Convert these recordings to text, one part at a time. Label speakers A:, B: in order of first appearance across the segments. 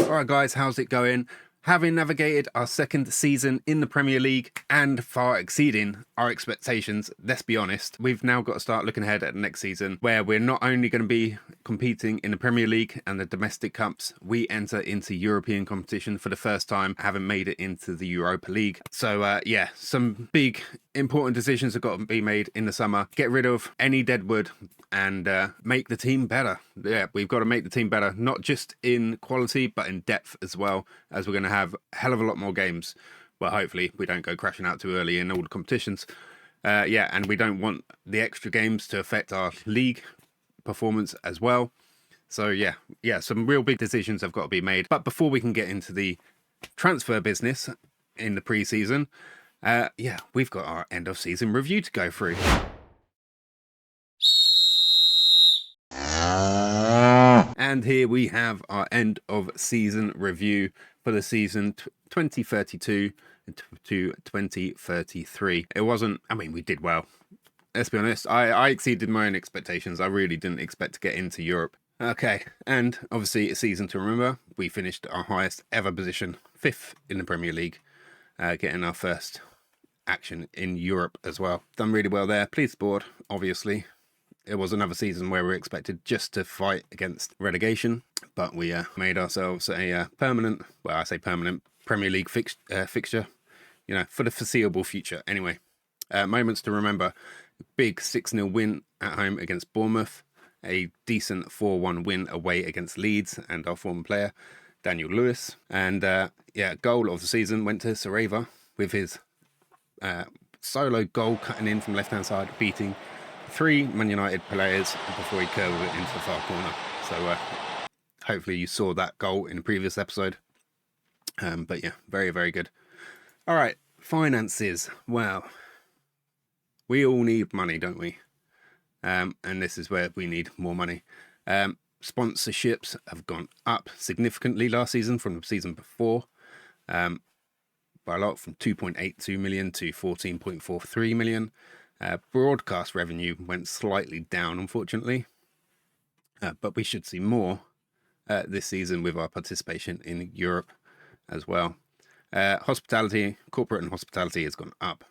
A: All right, guys, how's it going? Having navigated our second season in the Premier League and far exceeding our expectations, let's be honest, we've now got to start looking ahead at the next season where we're not only going to be competing in the Premier League and the domestic cups, we enter into European competition for the first time, having made it into the Europa League. So yeah, some big important decisions have got to be made in the summer. Get rid of any deadwood and make the team better. Yeah, we've got to make the team better, not just in quality, but in depth as well, as we're going to have a hell of a lot more games. Well, hopefully we don't go crashing out too early in all the competitions. Yeah, and we don't want the extra games to affect our league performance as well. So yeah, some real big decisions have got to be made. But before we can get into the transfer business in the pre-season, yeah, we've got our end of season review to go through. And here we have our end of season review for the season 2032 to 2033. It wasn't, I mean, we did well. Let's be honest, I exceeded my own expectations. I really didn't expect to get into Europe. Okay, and obviously a season to remember. We finished our highest ever position, 5th in the Premier League, getting our first action in Europe as well. Done really well there. Pleased the board, obviously. It was another season where we were expected just to fight against relegation, but we made ourselves a permanent, well, I say permanent, Premier League fixture, you know, for the foreseeable future. Anyway, moments to remember: big 6-0 win at home against Bournemouth, a decent 4-1 win away against Leeds and our former player Daniel Lewis, and yeah, goal of the season went to Sareva with his solo goal cutting in from left-hand side, beating 3 Man United players before he curled it into the far corner. So hopefully you saw that goal in the previous episode. But yeah, very, very good. All right, finances. Well, we all need money, don't we? And this is where we need more money. Sponsorships have gone up significantly last season from the season before. By a lot, from 2.82 million to 14.43 million. Broadcast revenue went slightly down, unfortunately, but we should see more this season with our participation in Europe as well. Hospitality, corporate and hospitality has gone up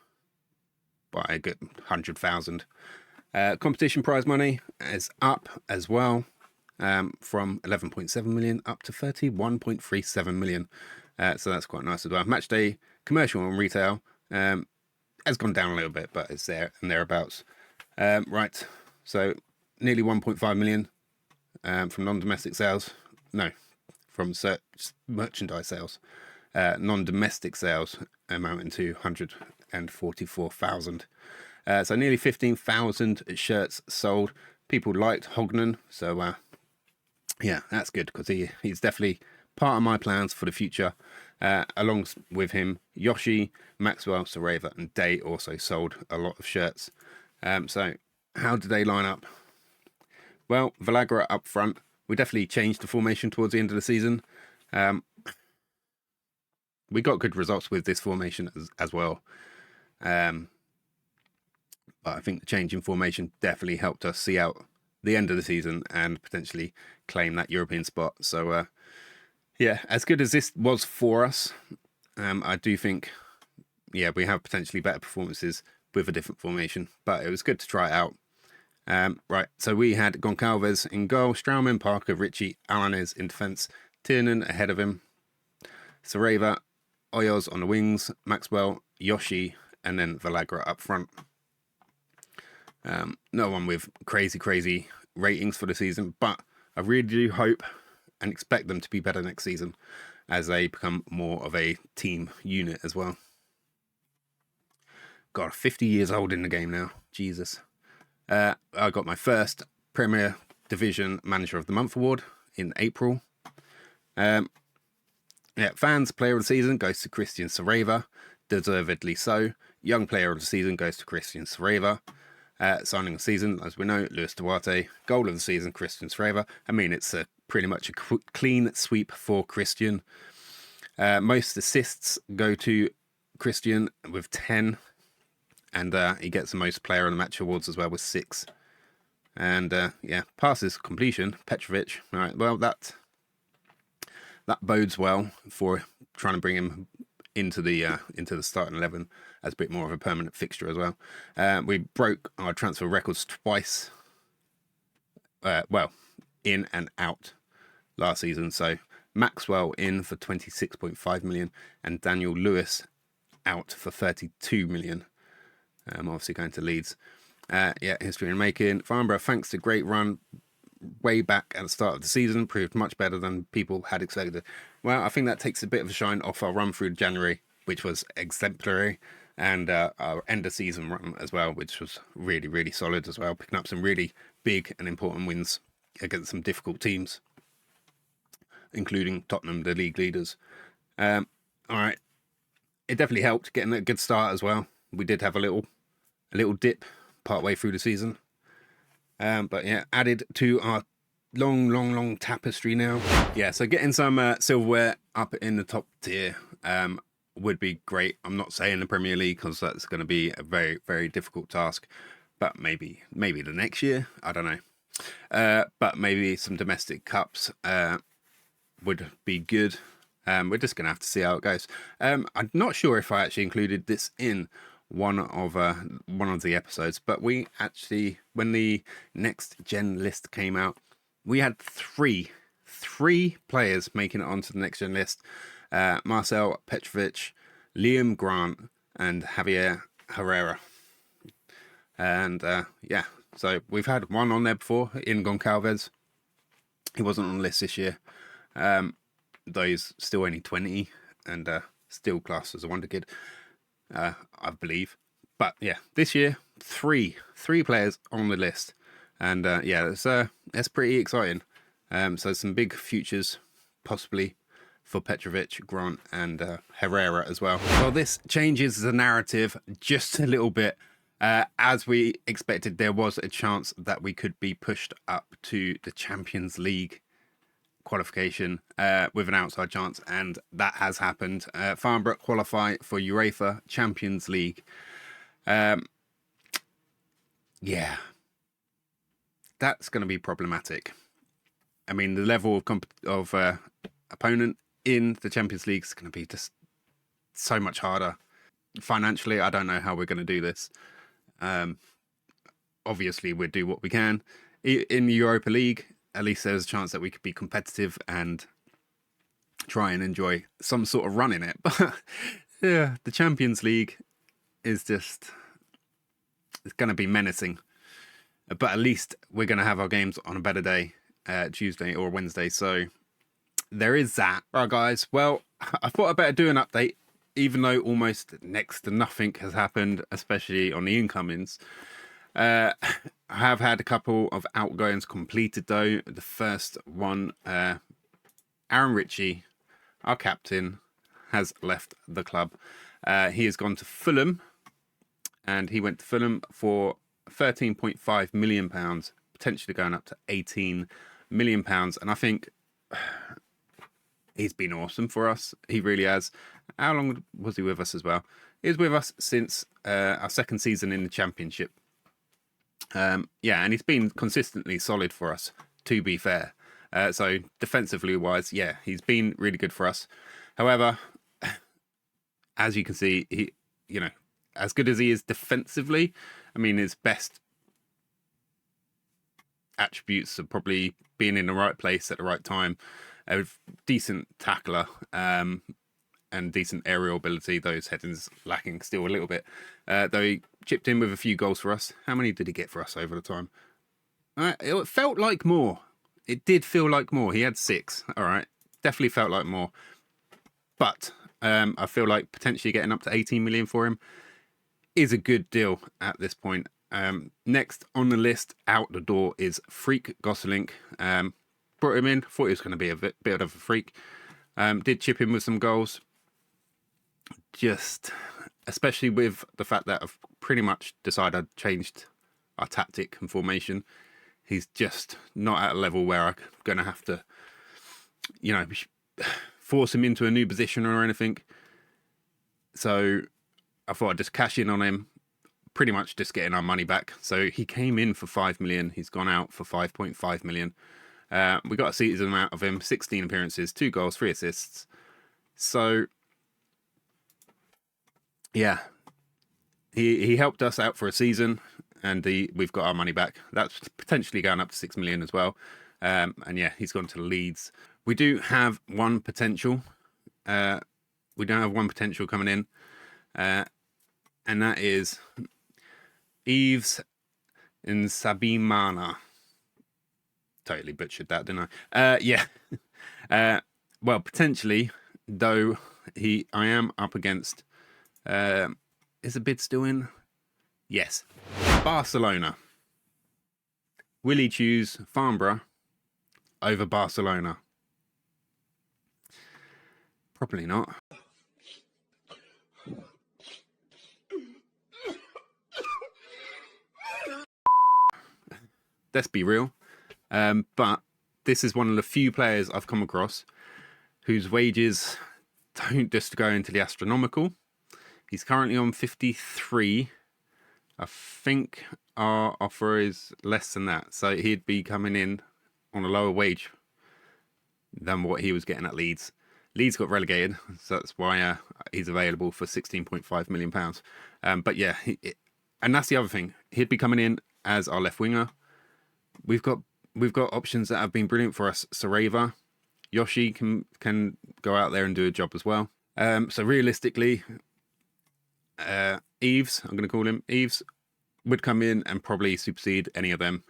A: by a good 100,000. Competition prize money is up as well, from 11.7 million up to 31.37 million. So that's quite nice as well. Match day, commercial and retail, has gone down a little bit, but it's there and thereabouts. Right, so nearly 1.5 million from non-domestic sales. No, from merchandise sales. Non-domestic sales amounting to 144,000. So nearly 15,000 shirts sold. People liked Hognan, so yeah, that's good because he's definitely part of my plans for the future. Along with him, Yoshi, Maxwell, Sareva, and Day also sold a lot of shirts. So how did they line up? Well, Valagra up front. We definitely changed the formation towards the end of the season. We got good results with this formation as well. But I think the change in formation definitely helped us see out the end of the season and potentially claim that European spot. So yeah, as good as this was for us, I do think, yeah, we have potentially better performances with a different formation, but it was good to try it out. Right, so we had Goncalves in goal, Strauman, Parker, Ritchie, Alanes in defence, Tiernan ahead of him, Sareva, Oyoz on the wings, Maxwell, Yoshi, and then Valagra up front. No one with crazy ratings for the season, but I really do hope and expect them to be better next season as they become more of a team unit as well. God, 50 years old in the game now. Jesus. I got my first Premier Division Manager of the Month award in April. Yeah, fans player of the season goes to Christian Sareva, deservedly so. Young player of the season goes to Christian Sareva. Signing of the season, as we know, Luis Duarte. Goal of the season, Christian Sareva. I mean, it's pretty much a clean sweep for Christian. Most assists go to Christian with 10. And he gets the most player of the match awards as well with 6. And yeah, passes completion, Petrovic. All right, well, that that bodes well for trying to bring him into the starting 11 as a bit more of a permanent fixture as well. We broke our transfer records twice. Well, in and out last season. So Maxwell in for 26.5 million and Daniel Lewis out for 32 million. Obviously going to Leeds. Yeah, history in making. Farnborough, thanks to great run way back at the start of the season, proved much better than people had expected. Well, I think that takes a bit of a shine off our run through January, which was exemplary, and our end of season run as well, which was really, really solid as well, picking up some really big and important wins against some difficult teams, including Tottenham, the league leaders. All right, it definitely helped getting a good start as well. We did have a little dip partway through the season. But yeah, added to our long tapestry now. Yeah, so getting some silverware up in the top tier would be great. I'm not saying the Premier League because that's going to be a very, very difficult task. But maybe the next year, I don't know. But maybe some domestic cups would be good. We're just going to have to see how it goes. I'm not sure if I actually included this in one of the episodes, but we actually, when the next gen list came out, we had three players making it onto the next gen list: Marcel Petrovic, Liam Grant, and Javier Herrera. And yeah, so we've had one on there before in Goncalves. He wasn't on the list this year, though he's still only 20 and still classed as a wonder kid. I believe. But yeah, this year, three players on the list. And yeah, that's pretty exciting. So some big futures possibly for Petrovic, Grant, and Herrera as well. Well, this changes the narrative just a little bit. As we expected, there was a chance that we could be pushed up to the Champions League qualification with an outside chance, and that has happened. Farnborough qualify for UEFA Champions League. Yeah, that's going to be problematic. I mean, the level of opponent in the Champions League is going to be just so much harder. Financially, I don't know how we're going to do this. Obviously, we'll do what we can. In the Europa League, at least there's a chance that we could be competitive and try and enjoy some sort of run in it. But yeah, the Champions League is just, it's going to be menacing. But at least we're going to have our games on a better day, Tuesday or Wednesday. So there is that. All right, guys. Well, I thought I'd better do an update, even though almost next to nothing has happened, especially on the incomings. I have had a couple of outgoings completed, though. The first one, Aaron Ritchie, our captain, has left the club. He has gone to Fulham, and he went to Fulham for £13.5 million, potentially going up to £18 million. And I think he's been awesome for us. He really has. How long was he with us as well? He was with us since our second season in the Championship. Yeah, and he's been consistently solid for us, to be fair. So defensively wise, yeah, he's been really good for us. However, as you can see, he, as good as he is defensively, I mean, his best attributes are probably being in the right place at the right time, a decent tackler, and decent aerial ability. Those headings lacking still a little bit, though he chipped in with a few goals for us. How many did he get for us over the time? It felt like more. It did feel like more. He had 6. All right, definitely felt like more. But I feel like potentially getting up to 18 million for him is a good deal at this point. Next on the list out the door is Freak Gosselink. Brought him in. Thought he was going to be a bit of a freak. Did chip in with some goals. Just, especially with the fact that I've pretty much decided I'd changed our tactic and formation. He's just not at a level where I'm going to have to, force him into a new position or anything. So I thought I'd just cash in on him, pretty much just getting our money back. So he came in for 5 million. He's gone out for 5.5 million. We got a season out of him, 16 appearances, 2 goals, 3 assists. So, yeah, he helped us out for a season, and we've got our money back. That's potentially going up to 6 million as well. And yeah, he's gone to Leeds. We do have one potential. We don't have one potential coming in, and that is Yves Nsabimana. Totally butchered that, didn't I? Yeah. Well, potentially, though, I am up against. Is the bid still in? Yes. Barcelona. Will he choose Farnborough over Barcelona? Probably not. Let's be real. But this is one of the few players I've come across whose wages don't just go into the astronomical. He's currently on 53. I think our offer is less than that. So he'd be coming in on a lower wage than what he was getting at Leeds. Leeds got relegated, so that's why he's available for £16.5 million. But yeah, and that's the other thing. He'd be coming in as our left winger. We've got options that have been brilliant for us. Sareva, Yoshi can go out there and do a job as well. So realistically, Yves, I'm going to call him Yves, would come in and probably supersede any of them.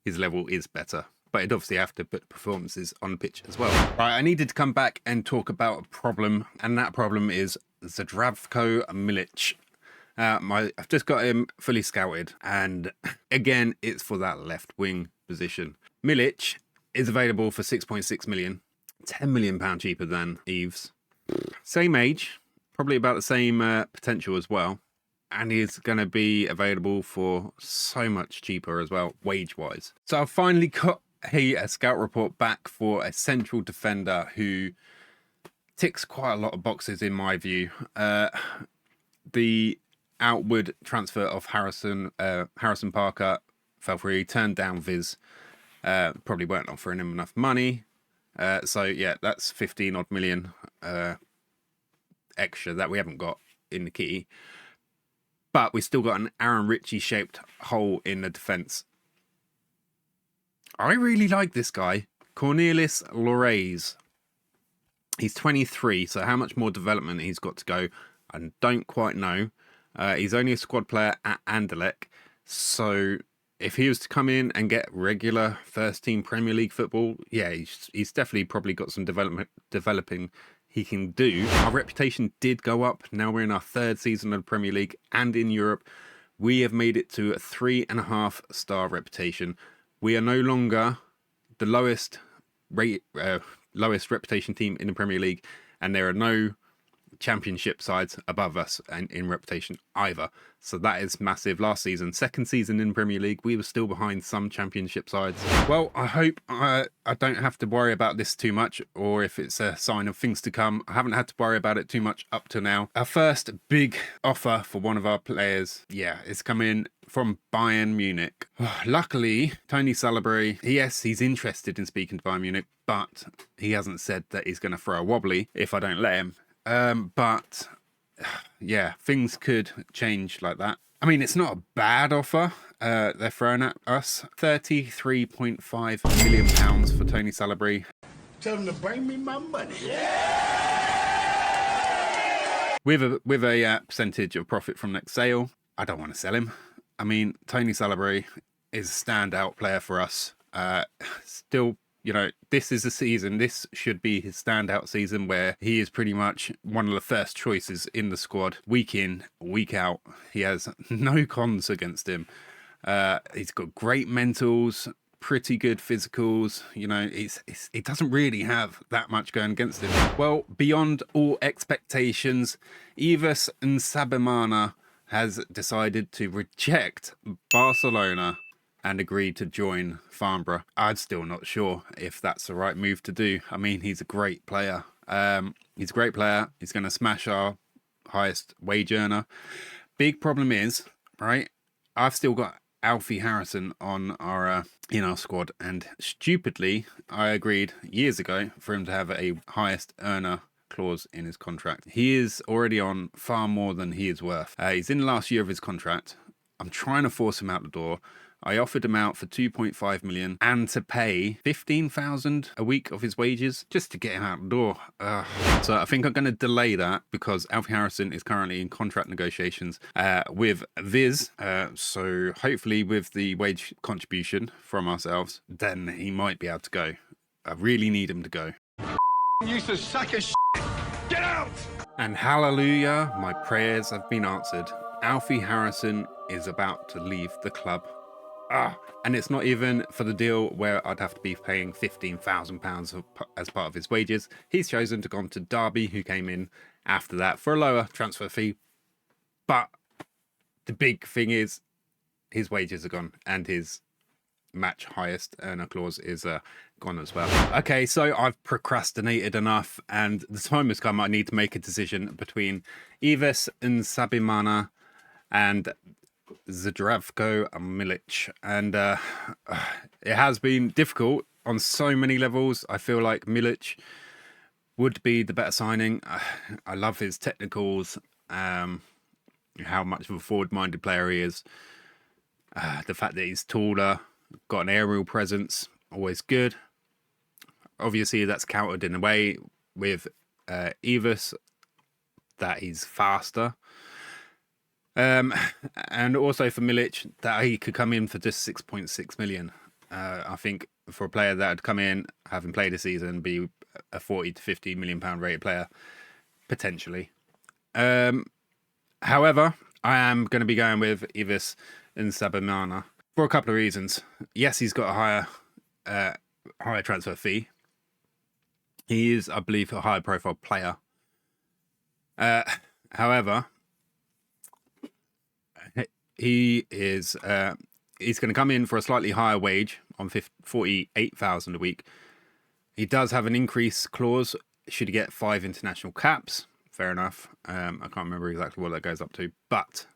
A: His level is better, but it'd obviously have to put performances on the pitch as well. Right, I needed to come back and talk about a problem, and that problem is Zdravko Milic. I've just got him fully scouted, and again, it's for that left wing position. Milic is available for 6.6 million, £10 million cheaper than Yves. Same age, probably about the same potential as well, and he's going to be available for so much cheaper as well, wage-wise. So I've finally got a scout report back for a central defender who ticks quite a lot of boxes in my view. The outward transfer of Harrison Parker fell through. He turned down Viz. Probably weren't offering him enough money. So yeah, that's 15 odd million extra that we haven't got in the kitty. But we still got an Aaron Ritchie shaped hole in the defence. I really like this guy, Cornelis Lorays. He's 23, so how much more development he's got to go, I don't quite know. He's only a squad player at Anderlecht, so if he was to come in and get regular first team Premier League football, yeah, he's definitely probably got some developing he can do. Our reputation did go up. Now we're in our 3rd season of the Premier League and in Europe. We have made it to a 3.5-star reputation. We are no longer the lowest reputation team in the Premier League, and there are no Championship sides above us in reputation either. So that is massive. Last season, 2nd season in Premier League, we were still behind some Championship sides. Well, I hope I don't have to worry about this too much, or if it's a sign of things to come. I haven't had to worry about it too much up to now. Our first big offer for one of our players, yeah, it's come in from Bayern Munich. Luckily, Tony Salaberry, yes, he's interested in speaking to Bayern Munich, but he hasn't said that he's going to throw a wobbly if I don't let him. But yeah, things could change like that. I mean, it's not a bad offer they're throwing at us. £33.5 million for Tony Salaberry.
B: Tell him to bring me my money.
A: With a percentage of profit from next sale. I don't want to sell him. I mean, Tony Salaberry is a standout player for us. Still, you know, this is a season, this should be his standout season where he is pretty much one of the first choices in the squad, week in, week out. He has no cons against him. He's got great mentals, pretty good physicals. You know, he doesn't really have that much going against him. Well, beyond all expectations, Yves Nsabimana has decided to reject Barcelona and agreed to join Farnborough. I'm still not sure if that's the right move to do. I mean, he's a great player. He's a great player. He's going to smash our highest wage earner. Big problem is, right, I've still got Alfie Harrison on our in our squad, and stupidly, I agreed years ago for him to have a highest earner clause in his contract. He is already on far more than he is worth. He's in the last year of his contract. I'm trying to force him out the door. I offered him out for 2.5 million and to pay 15,000 a week of his wages just to get him out the door. So I think I'm going to delay that because Alfie Harrison is currently in contract negotiations with Viz. So hopefully with the wage contribution from ourselves, then he might be able to go. I really need him to go.
B: Used to suck a shit. Get out!
A: And hallelujah, my prayers have been answered. Alfie Harrison is about to leave the club. And it's not even for the deal where I'd have to be paying £15,000 as part of his wages. He's chosen to go to Derby, who came in after that for a lower transfer fee. But the big thing is his wages are gone and his match highest earner clause is gone as well. Okay, so I've procrastinated enough and the time has come. I need to make a decision between Ives and Sabimana and Zdravko Milic, and it has been difficult on so many levels. I feel like Milic would be the better signing. I love his technicals, how much of a forward-minded player he is, the fact that he's taller, got an aerial presence, always good. Obviously that's countered in a way with Ives, that he's faster. And also for Milic, that he could come in for just 6.6 million. I think for a player that had come in, having played a season, be a 40 to 50 million pound rated player, potentially. However, I am going to be going with Ives and Sabimana for a couple of reasons. Yes, he's got a higher transfer fee. He is, I believe, a higher profile player. However, he is he's going to come in for a slightly higher wage on 48,000 a week. He does have an increase clause should he get 5 international caps. Fair enough. I can't remember exactly what that goes up to. But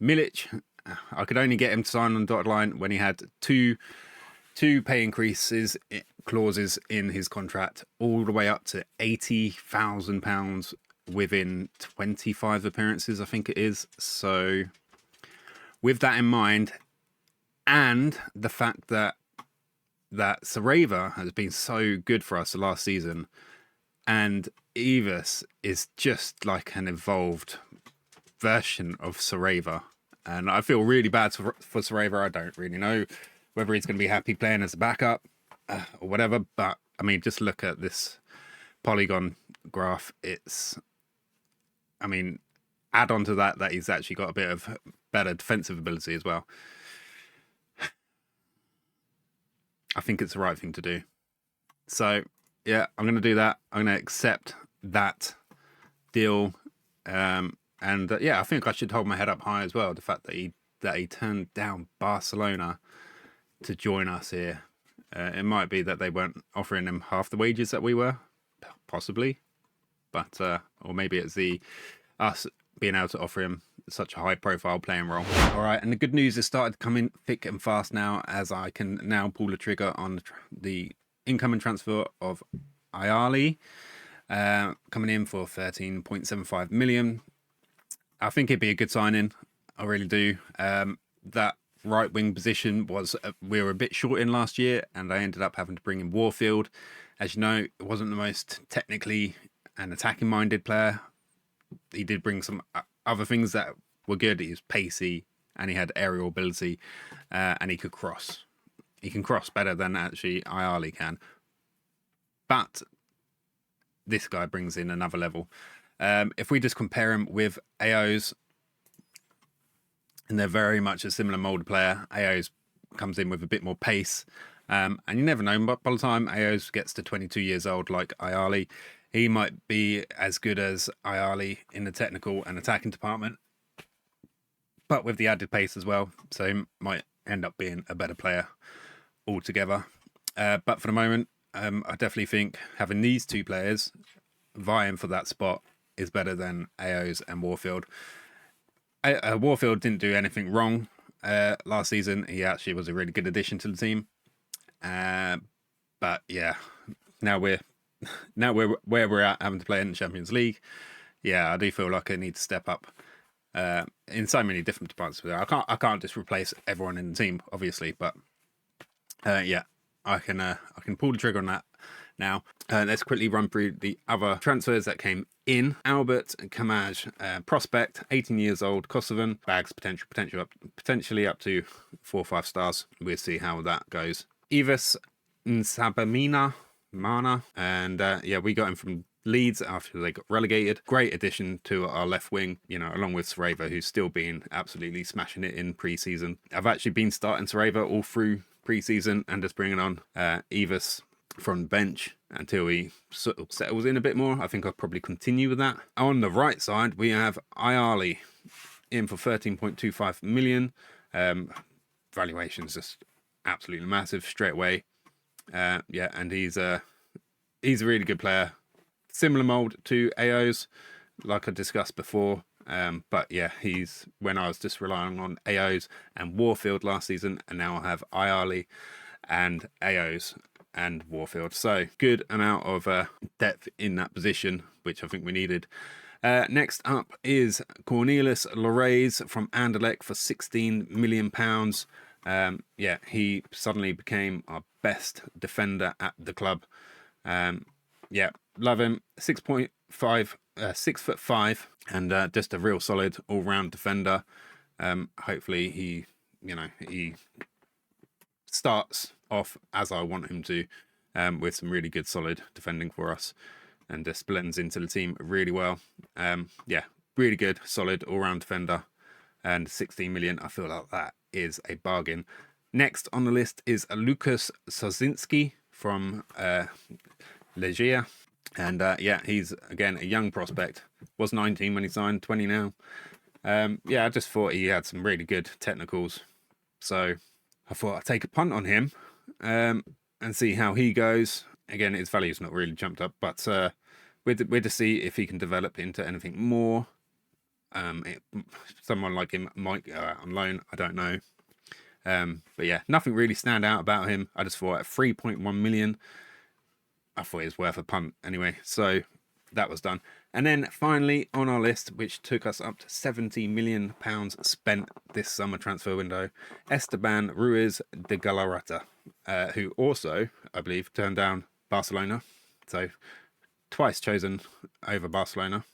A: Milic, I could only get him to sign on the dotted line when he had two pay increases clauses in his contract, all the way up to £80,000 within 25 appearances, I think it is. So with that in mind, and the fact that Sareva has been so good for us the last season, and Ives is just like an evolved version of Sareva, and I feel really bad for Sareva. I don't really know whether he's going to be happy playing as a backup or whatever, but I mean, just look at this polygon graph. I mean, add on to that he's actually got a bit of better defensive ability as well. I think it's the right thing to do. So, yeah, I'm going to do that. I'm going to accept that deal. Yeah, I think I should hold my head up high as well. The fact that he turned down Barcelona to join us here. It might be that they weren't offering him half the wages that we were, possibly. But, or maybe it's us being able to offer him such a high profile playing role. All right, and the good news has started coming thick and fast now, as I can now pull the trigger on the incoming transfer of Ayali, coming in for 13.75 million. I think it'd be a good signing. I really do. That right wing position we were a bit short in last year, and I ended up having to bring in Warfield. As you know, it wasn't the most technically and attacking minded player. He did bring some other things that were good. He was pacey and he had aerial ability, and he could cross. He can cross better than actually Ayali can. But this guy brings in another level. If we just compare him with AO's, and they're very much a similar mold player. AO's comes in with a bit more pace, and you never know. But by the time AO's gets to 22 years old, like Ayali, he might be as good as Ayali in the technical and attacking department, but with the added pace as well. So he might end up being a better player altogether. But for the moment, I definitely think having these two players vying for that spot is better than AO's and Warfield. Warfield didn't do anything wrong. last season. He actually was a really good addition to the team. But yeah, now we're where we're at, having to play in the Champions League. Yeah, I do feel like I need to step up in so many different departments. I can't just replace everyone in the team, obviously, but yeah, I can pull the trigger on that now. Let's quickly run through the other transfers that came in. Albert Kamaj, prospect, 18 years old, Kosovan, bags potentially up to 4 or 5 stars. We'll see how that goes. Evis Nsabamina Mana, and yeah, we got him from Leeds after they got relegated. Great addition to our left wing, along with Sareva, who's still been absolutely smashing it in pre-season. I've actually been starting Sareva all through pre-season and just bringing on Evis from the bench until he sort of settles in a bit more. I think I'll probably continue with that. On the right side, we have Ayali in for 13.25 million. Valuation's just absolutely massive straight away. Yeah, and he's a really good player. Similar mold to AO's, like I discussed before. But yeah, he's when I was just relying on AO's and Warfield last season, and now I have Ayali and AO's and Warfield. So good amount of depth in that position, which I think we needed. Next up is Cornelius Lorays from Anderlecht for £16 million. Yeah, he suddenly became our best defender at the club. Yeah, love him. 6'5", 6'5", and just a real solid all-round defender. Hopefully he starts off as I want him to, with some really good solid defending for us, and just blends into the team really well. Yeah, really good, solid all-round defender, and 16 million. I feel like that is a bargain. Next on the list is Lukas Sosinski from Legia, and yeah, he's again a young prospect. Was 19 when he signed, 20 now. Yeah, I just thought he had some really good technicals, so I thought I'd take a punt on him and see how he goes. Again, his value's not really jumped up, but we're to see if he can develop into anything more. Someone like him might go out on loan, I don't know. But yeah, nothing really stand out about him. I just thought at 3.1 million, I thought it was worth a punt anyway. So that was done. And then finally on our list, which took us up to £70 million spent this summer transfer window, Esteban Ruiz de Galarreta, who also, I believe, turned down Barcelona. So twice chosen over Barcelona.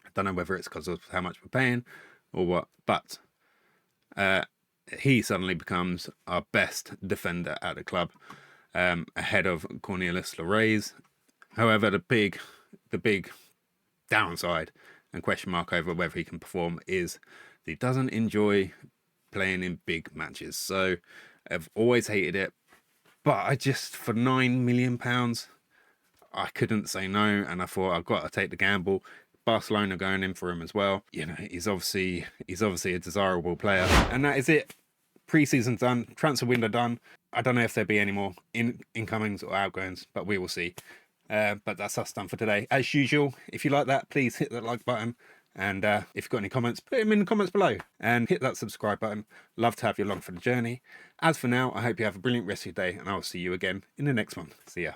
A: I don't know whether it's because of how much we're paying or what, but he suddenly becomes our best defender at the club, ahead of Cornelius Lorays. However, the big downside and question mark over whether he can perform is that he doesn't enjoy playing in big matches. So I've always hated it, but for £9 million, I couldn't say no, and I thought I've got to take the gamble. Barcelona going in for him as well. He's obviously a desirable player, and that is it. Pre-season done, transfer window done. I don't know if there'll be any more incomings or outgoings, but we will see. But that's us done for today. As usual, if you like that, please hit that like button. And if you've got any comments, put them in the comments below. And hit that subscribe button. Love to have you along for the journey. As for now, I hope you have a brilliant rest of your day. And I'll see you again in the next one. See ya.